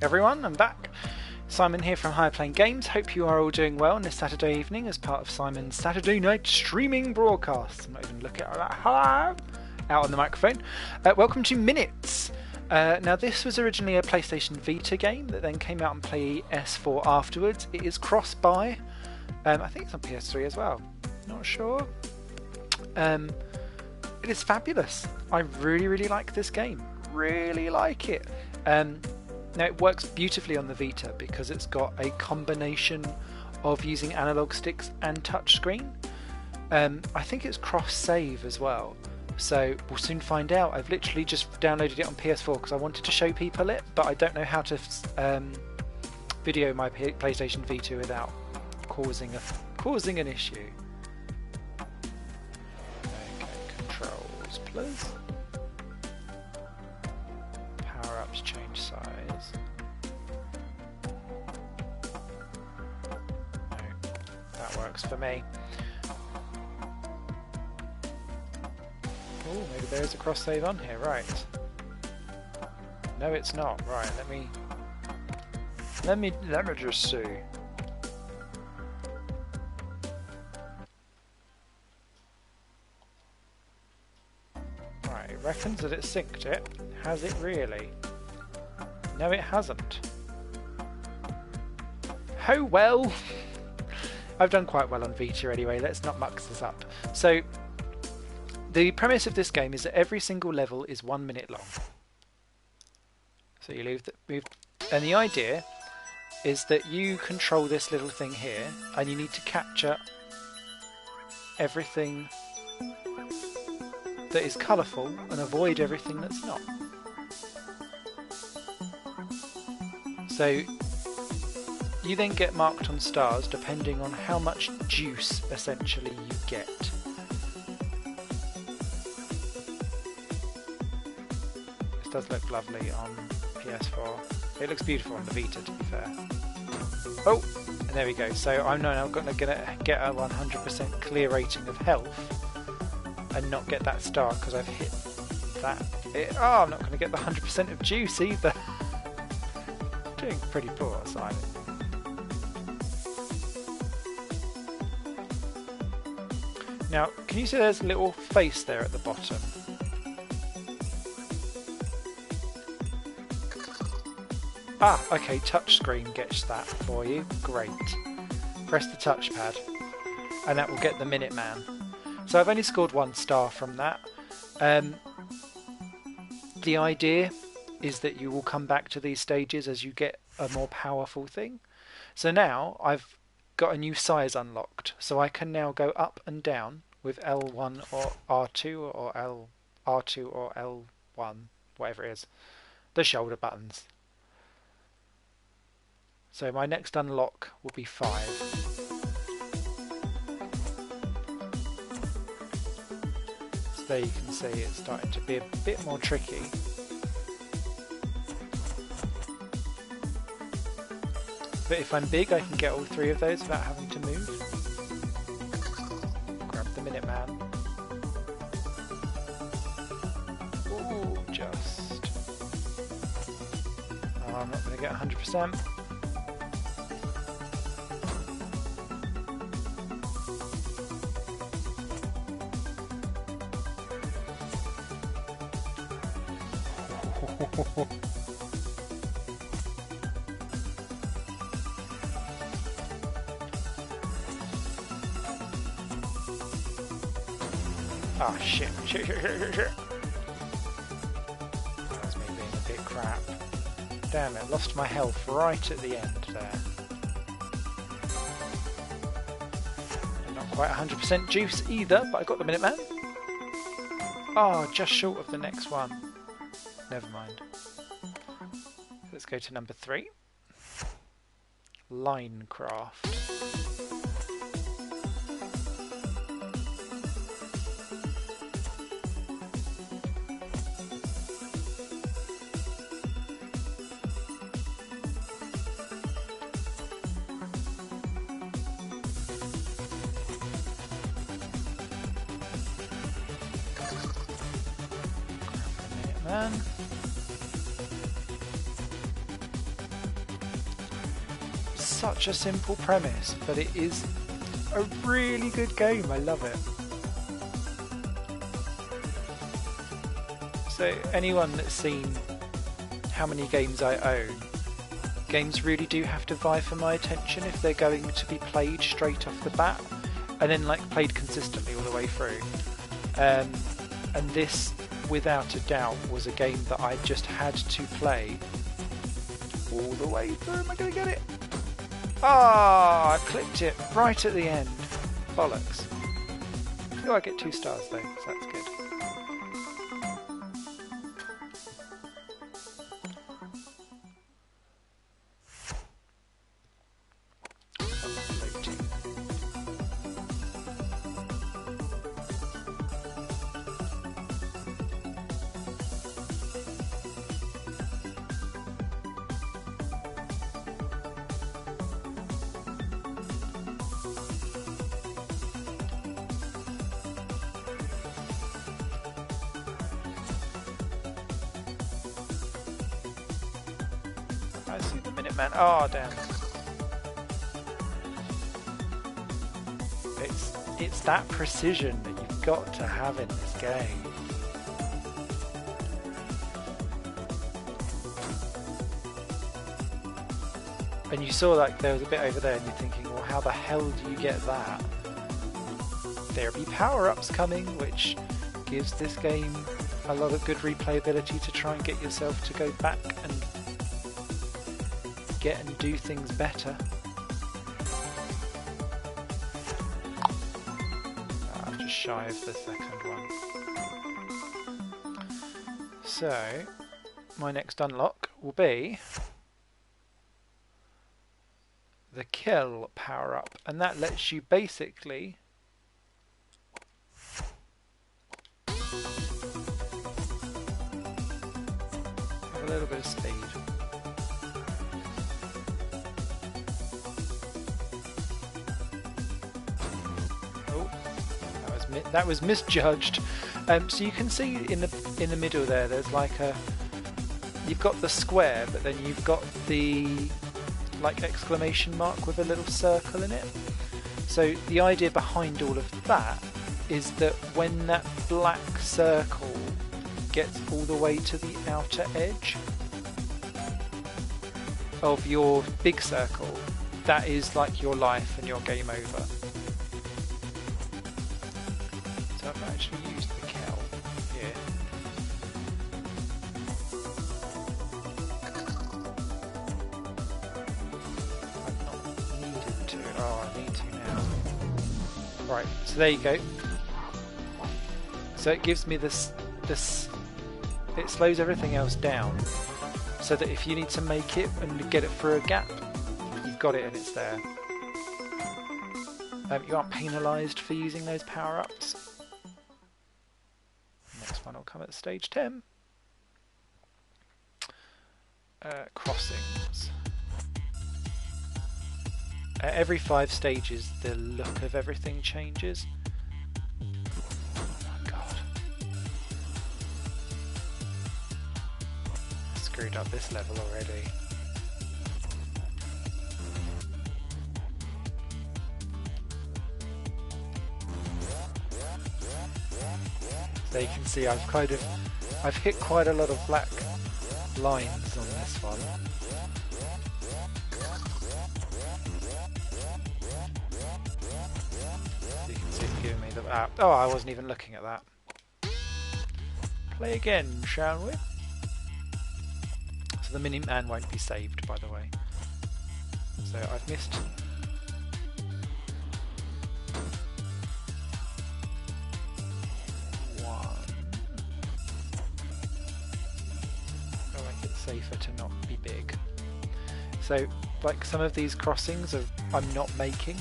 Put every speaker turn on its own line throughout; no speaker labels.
Everyone, I'm back. Simon here from Higher Plane Games. Hope you are all doing well on this Saturday evening as part of Simon's Saturday night streaming broadcast. I'm not even looking at that. Hello! Out on the microphone. Welcome to Minutes. Now this was originally a PlayStation Vita game that then came out on PS4 afterwards. It is cross-buy. I think it's on PS3 as well. Not sure. It is fabulous. I really like this game. Really like it. Now it works beautifully on the Vita because it's got a combination of using analog sticks and touchscreen. I think it's cross-save as well, so we'll soon find out. I've literally just downloaded it on PS4 because I wanted to show people it, but I don't know how to video my PlayStation Vita without causing an issue. Okay, controls, please. Power-ups, change size. No, that works for me. Oh, maybe there is a cross save on here, right? No, it's not. Right, let me just see. Right, it reckons that it synced it. Has it really? No, it hasn't. Oh well! I've done quite well on Vita anyway, let's not muck this up. So, the premise of this game is that every single level is 1 minute long. So you move, and the idea is that you control this little thing here, and you need to capture everything that is colourful and avoid everything that's not. So you then get marked on stars depending on how much juice essentially you get. This does look lovely on PS4. It looks beautiful on the Vita, to be fair. Oh, and there we go. So I'm now going to get a 100% clear rating of health and not get that star because I've hit that. I'm not going to get the 100% of juice either. Doing pretty poor, Simon. Now, can you see there's a little face there at the bottom? Ah, okay, touchscreen gets that for you. Great. Press the touchpad, and that will get the Minute Man. So I've only scored 1 star from that. The idea is that you will come back to these stages as you get a more powerful thing. So now I've got a new size unlocked, so I can now go up and down with L1 or R2 or R2 or L1, whatever it is, the shoulder buttons. So my next unlock will be 5. So there you can see it's starting to be a bit more tricky. But if I'm big, I can get all 3 of those without having to move. Grab the Minute Man. Ooh, just. Oh, I'm not going to get 100%. Oh shit. That's me being a bit crap. Damn it, lost my health right at the end there. And not quite 100% juice either, but I got the Minute Man. Oh, just short of the next one. Never mind. Let's go to number 3. Linecraft. Man. such a simple premise, but it is a really good game. I love it. So anyone that's seen how many games I own, games really do have to vie for my attention if they're going to be played straight off the bat and then like played consistently all the way through. And this, without a doubt, was a game that I just had to play all the way through. Am I going to get it? Ah, I clipped it right at the end. Bollocks. Oh, I get 2 stars though, so that's good. I see the Minuteman. Oh, damn. It's that precision that you've got to have in this game. And you saw like there was a bit over there and you're thinking, well, how the hell do you get that? There'll be power-ups coming, which gives this game a lot of good replayability to try and get yourself to go back and get and do things better. I'm just shy of the second one. So, my next unlock will be the kill power-up, and that lets you basically have a little bit of speed. That was misjudged. So you can see in the middle there, there's like you've got the square, but then you've got the like exclamation mark with a little circle in it. So the idea behind all of that is that when that black circle gets all the way to the outer edge of your big circle, that is like your life and your game over. So I've actually used the cow here. I've not needed to. Oh, I need to now. Right, so there you go. So it gives me this, it slows everything else down, so that if you need to make it and get it through a gap, you've got it and it's there. You aren't penalised for using those power-ups. Next one will come at stage 10. Crossings. At every 5 stages, the look of everything changes. Oh my god. I screwed up this level already. So you can see I've hit quite a lot of black lines on this one. You can see it's giving me the oh, I wasn't even looking at that. Play again, shall we? So the Minuteman won't be saved, by the way. So I've missed. Safer to not be big. So like some of these crossings I'm not making,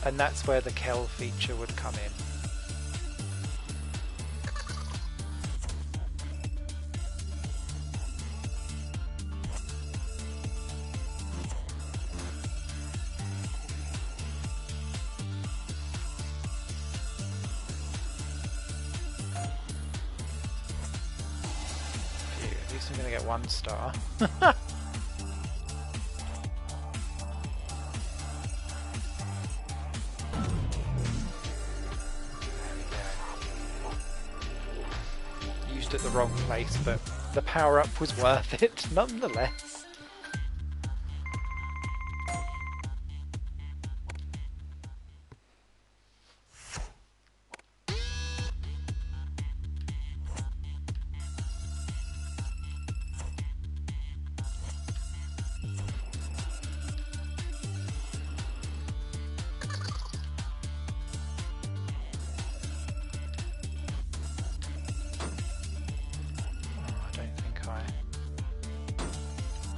and that's where the Kel feature would come in. I'm going to get 1 star. wrong place, but the power-up was worth it nonetheless.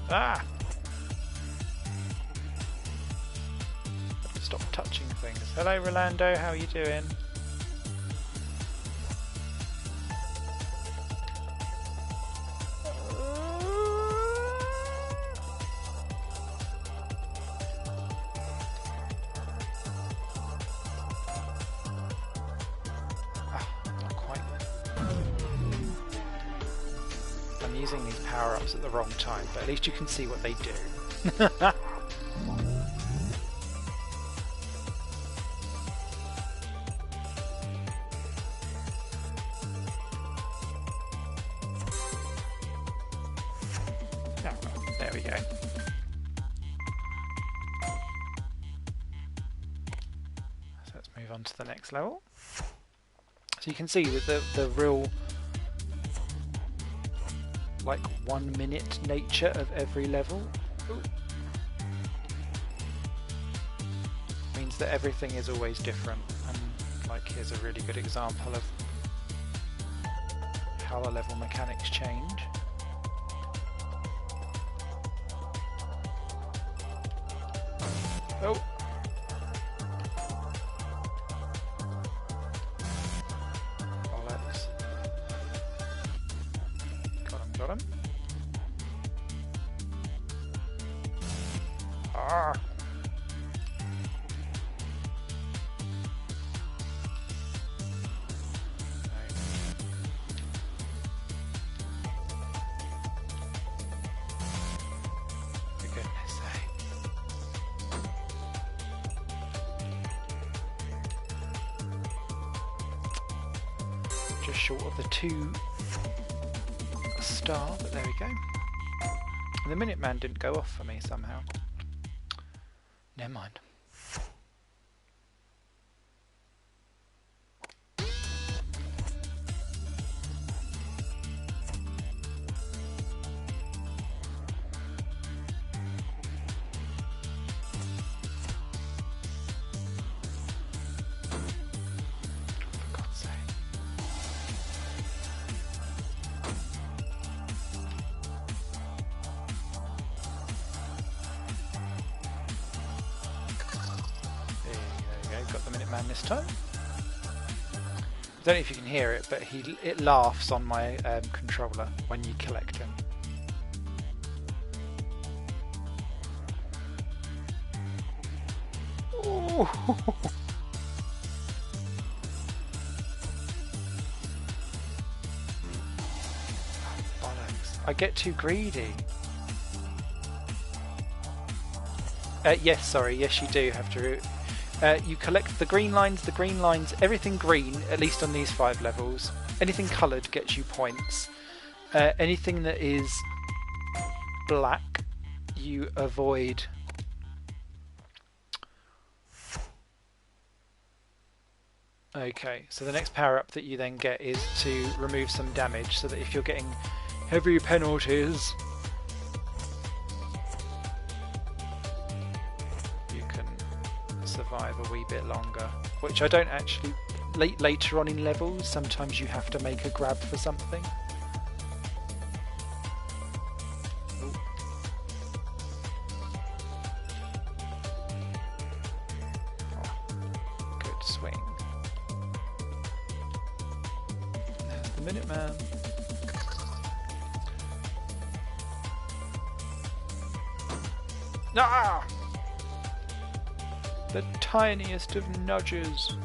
Ah! Have to stop touching things. Hello Rolando, how are you doing? Not quite. I'm using these power-ups at the wrong time, but at least you can see what they do. Oh, there we go. So let's move on to the next level. So you can see that the real like 1 minute nature of every level. Ooh. Means that everything is always different, and like here's a really good example of how the level mechanics change. Oh! Bollocks. Got him. Ah! For goodness sake. Just short of the 2 star, but there we go. And the Minuteman didn't go off for me somehow. Never mind. For God's sake. Got the Minuteman this time. I don't know if you can hear it, but it laughs on my controller when you collect him. Ooh. Bollocks. I get too greedy. Yes, sorry, yes you do have to. You collect the green lines, everything green, at least on these 5 levels. Anything coloured gets you points. Anything that is black, you avoid. Okay, so the next power-up that you then get is to remove some damage, so that if you're getting heavy penalties, survive a wee bit longer, which I don't actually. Later on in levels, sometimes you have to make a grab for something. Ooh. Oh, good swing. There's the Minuteman. Ah! The tiniest of nudges.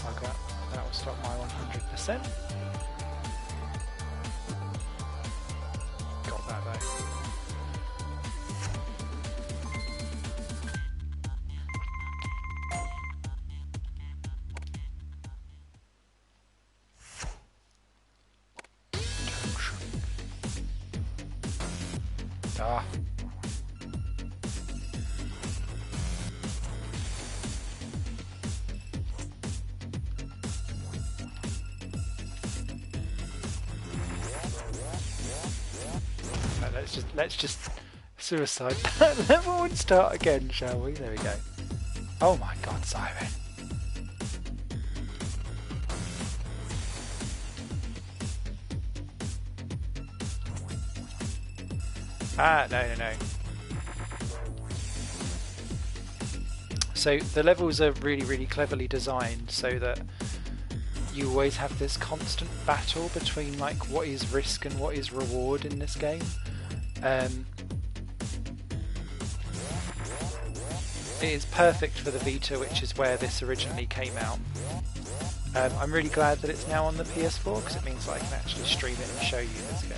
Okay, that will stop my 100%. Got that though. let's just suicide that level and start again, shall we? There we go. Oh my God, Simon. No. So the levels are really cleverly designed so that you always have this constant battle between like what is risk and what is reward in this game. It is perfect for the Vita, which is where this originally came out. I'm really glad that it's now on the PS4 because it means that I can actually stream it and show you this game.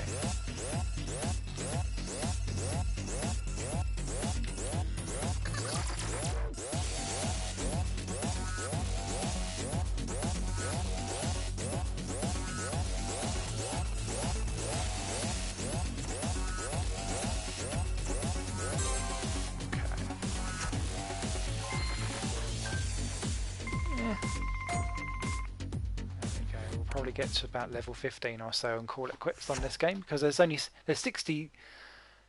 Get to about level 15 or so and call it quits on this game because there's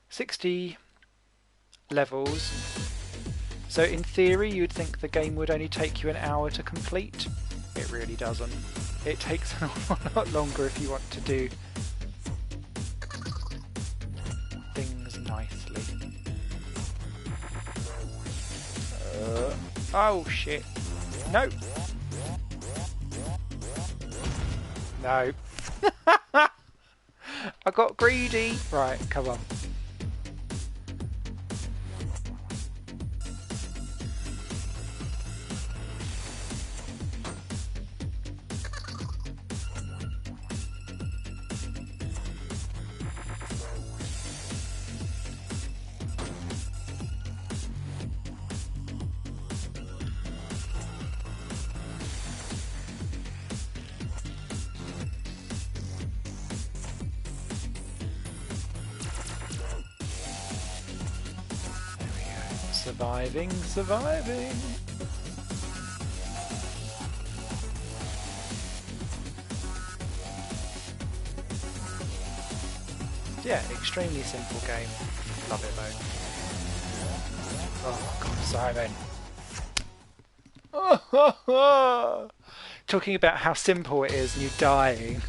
60 levels, so in theory you'd think the game would only take you an hour to complete. It really doesn't. It takes an awful lot longer if you want to do things nicely. Oh shit, no. No. I got greedy. Right, come on. Surviving. Yeah, extremely simple game. Love it though. Oh God, Simon. Talking about how simple it is and you dying.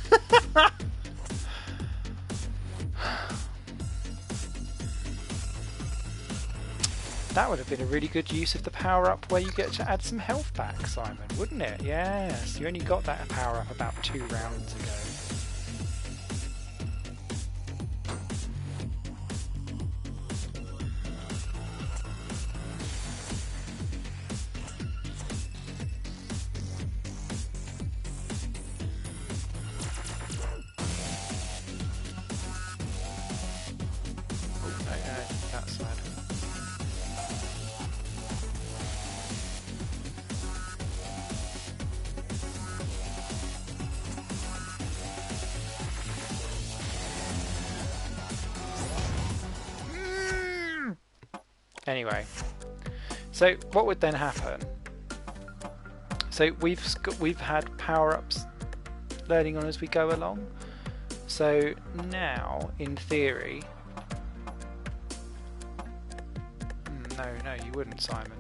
That would have been a really good use of the power-up where you get to add some health back, Simon, wouldn't it? Yes, you only got that power-up about 2 rounds ago. Oh, no, that's bad. Anyway, so what would then happen? So we've had power-ups learning on as we go along. So now, in theory, no, you wouldn't, Simon.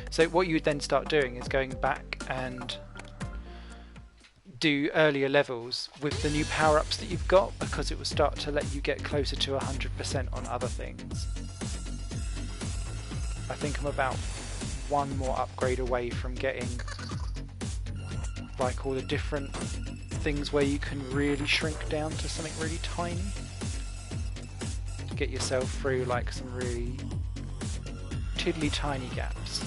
So what you would then start doing is going back and do earlier levels with the new power-ups that you've got, because it will start to let you get closer to 100% on other things. I think I'm about one more upgrade away from getting like all the different things where you can really shrink down to something really tiny to get yourself through like some really tiddly tiny gaps.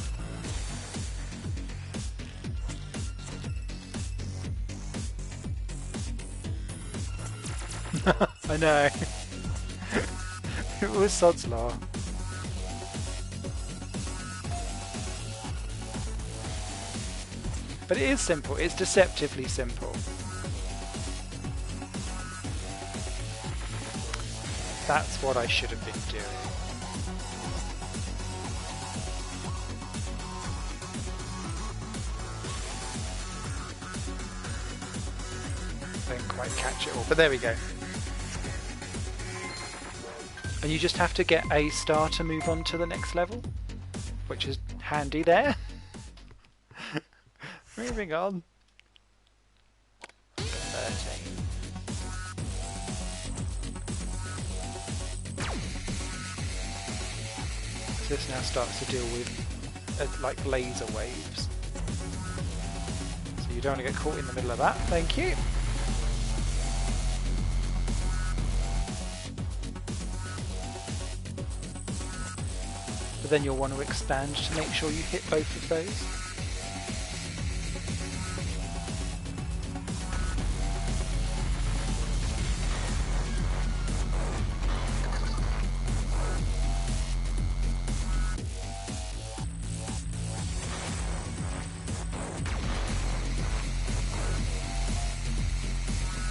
I know. It was sod's law. But it is simple, it's deceptively simple. That's what I should have been doing. Don't quite catch it all, but there we go. And you just have to get a star to move on to the next level, which is handy there. Moving on. 13. So this now starts to deal with like laser waves. So you don't want to get caught in the middle of that. Thank you. But then you'll want to expand to make sure you hit both of those.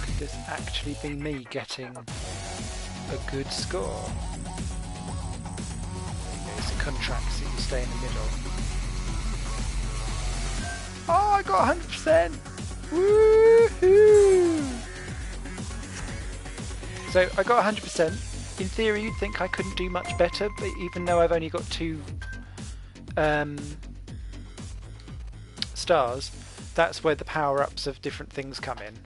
Could this actually be me getting a good score? Contracts that you stay in the middle. Oh, I got 100%! Woohoo! So I got 100%. In theory, you'd think I couldn't do much better, but even though I've only got 2 stars, that's where the power-ups of different things come in.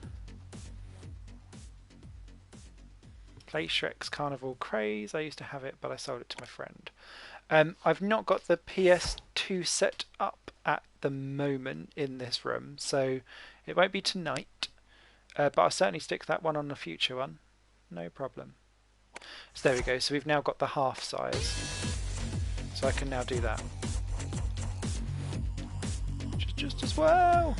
Play Shrek's Carnival Craze. I used to have it, but I sold it to my friend. I've not got the PS2 set up at the moment in this room, so it won't be tonight, but I'll certainly stick that one on a future one. No problem. So there we go, so we've now got the half size, so I can now do that. Just as well!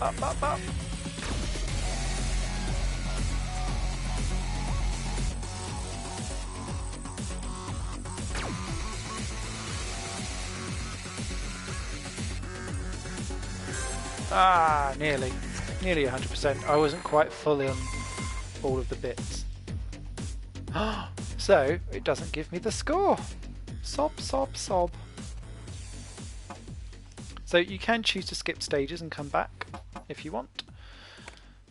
Up. Ah, nearly 100%. I wasn't quite fully on all of the bits. So, it doesn't give me the score. Sob. So you can choose to skip stages and come back if you want,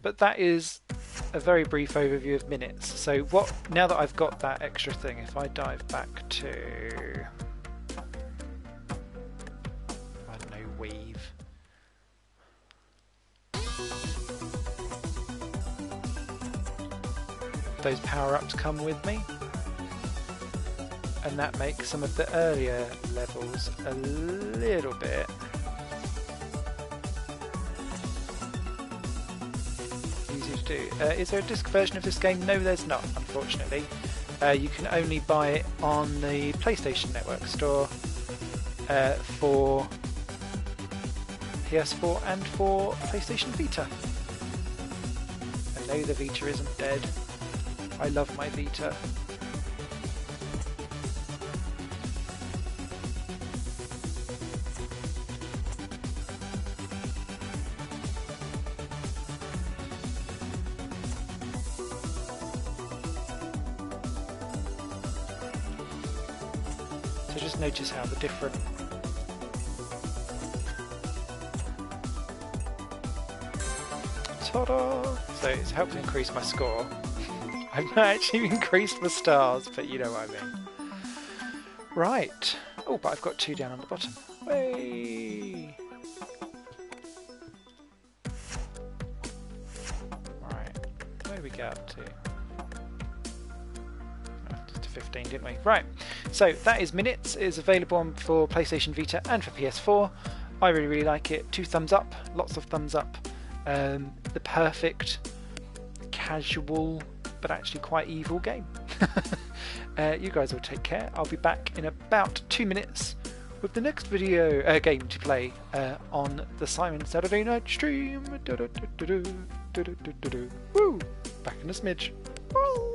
but that is a very brief overview of minutes. So what, now that I've got that extra thing, if I dive back to, I don't know, weave. Those power-ups come with me, and that makes some of the earlier levels a little bit do. Is there a disc version of this game? No, there's not, unfortunately. You can only buy it on the PlayStation Network store for PS4 and for PlayStation Vita. And no, the Vita isn't dead. I love my Vita. Just notice how the different ta-da! So it's helped increase my score. I've not actually increased the stars, but you know what I mean. Right. Oh, but I've got 2 down on the bottom. Way. Right. Where do we get up to? To 15, didn't we? Right. So that is Minutes. It is available for PlayStation Vita and for PS4. I really like it. 2 thumbs up, lots of thumbs up. The perfect casual but actually quite evil game. You guys will take care. I'll be back in about 2 minutes with the next video game to play on the Simon Saturday Night Stream. Woo! Back in a smidge. Woo!